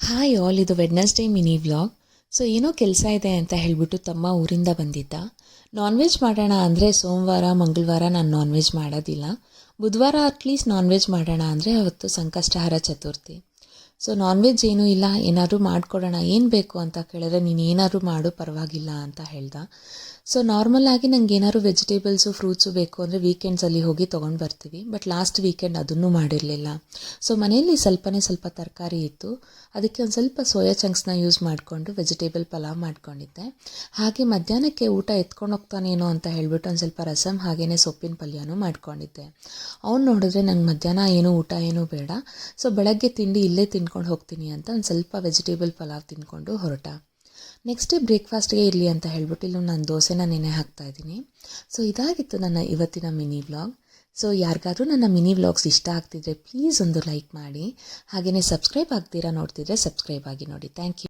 Hi all, ಇದು Wednesday mini vlog. So ಏನೋ ಕೆಲಸ ಇದೆ ಅಂತ ಹೇಳಿಬಿಟ್ಟು ತಮ್ಮ ಊರಿಂದ ಬಂದಿದ್ದ. ನಾನ್ ವೆಜ್ ಮಾಡೋಣ ಅಂದರೆ ಸೋಮವಾರ ಮಂಗಳವಾರ ನಾನು ನಾನ್ ವೆಜ್ ಮಾಡೋದಿಲ್ಲ. ಬುಧವಾರ ಅಟ್ಲೀಸ್ಟ್ ನಾನ್ ವೆಜ್ ಮಾಡೋಣ ಅಂದರೆ ಅವತ್ತು ಸಂಕಷ್ಟಹಾರ ಚತುರ್ಥಿ. ಸೊ ನಾನ್ ವೆಜ್ ಏನೂ ಇಲ್ಲ, ಏನಾದರೂ ಮಾಡಿಕೊಡೋಣ, ಏನು ಬೇಕು ಅಂತ ಕೇಳಿದ್ರೆ ನೀನು ಏನಾದರೂ ಮಾಡು ಪರವಾಗಿಲ್ಲ ಅಂತ ಹೇಳ್ದ. ಸೊ ನಾರ್ಮಲಾಗಿ ನಂಗೆ ಏನಾದ್ರು ವೆಜಿಟೇಬಲ್ಸು ಫ್ರೂಟ್ಸು ಬೇಕು ಅಂದರೆ ವೀಕೆಂಡ್ಸಲ್ಲಿ ಹೋಗಿ ತೊಗೊಂಡು ಬರ್ತೀವಿ. ಬಟ್ ಲಾಸ್ಟ್ ವೀಕೆಂಡ್ ಅದನ್ನು ಮಾಡಿರಲಿಲ್ಲ. ಸೊ ಮನೆಯಲ್ಲಿ ಸ್ವಲ್ಪ ತರಕಾರಿ ಇತ್ತು, ಅದಕ್ಕೆ ಒಂದು ಸ್ವಲ್ಪ ಸೋಯಾ ಚಂಕ್ಸ್ನ ಯೂಸ್ ಮಾಡಿಕೊಂಡು ವೆಜಿಟೇಬಲ್ ಪಲಾವ್ ಮಾಡ್ಕೊಂಡಿದ್ದೆ. ಹಾಗೆ ಮಧ್ಯಾಹ್ನಕ್ಕೆ ಊಟ ಎತ್ಕೊಂಡು ಹೋಗ್ತಾನೇನೋ ಅಂತ ಹೇಳ್ಬಿಟ್ಟು ಒಂದು ಸ್ವಲ್ಪ ರಸಮ್ ಹಾಗೆಯೇ ಸೊಪ್ಪಿನ ಪಲ್ಯನೂ ಮಾಡ್ಕೊಂಡಿದ್ದೆ. ಅವ್ನು ನೋಡಿದ್ರೆ ನಂಗೆ ಮಧ್ಯಾಹ್ನ ಊಟ ಏನೂ ಬೇಡ, ಸೊ ಬೆಳಗ್ಗೆ ತಿಂಡಿ ಇಲ್ಲೇ ತಿನ್ಕೊಂಡು ಹೋಗ್ತೀನಿ ಅಂತ ಒಂದು ಸ್ವಲ್ಪ ವೆಜಿಟೇಬಲ್ ಪಲಾವ್ ತಿಂದ್ಕೊಂಡು ಹೊರಟ. ನೆಕ್ಸ್ಟ್ ಡೇ ಬ್ರೇಕ್ಫಾಸ್ಟ್ಗೆ ಇರಲಿ ಅಂತ ಹೇಳ್ಬಿಟ್ಟು ಇಲ್ಲೂ ನಾನು ದೋಸೆನ ನೆನೆ ಹಾಕ್ತಾಯಿದ್ದೀನಿ. ಸೊ ಇದಾಗಿತ್ತು ನನ್ನ ಇವತ್ತಿನ ಮಿನಿ ವ್ಲಾಗ್. ಸೊ ಯಾರಿಗಾದ್ರೂ ನನ್ನ ಮಿನಿ ವ್ಲಾಗ್ಸ್ ಇಷ್ಟ ಆಗ್ತಿದ್ರೆ ಪ್ಲೀಸ್ ಒಂದು ಲೈಕ್ ಮಾಡಿ, ಹಾಗೆಯೇ ಸಬ್ಸ್ಕ್ರೈಬ್ ಆಗ್ತೀರಾ ನೋಡ್ತಿದ್ರೆ ಸಬ್ಸ್ಕ್ರೈಬ್ ಆಗಿ ನೋಡಿ. Thank you.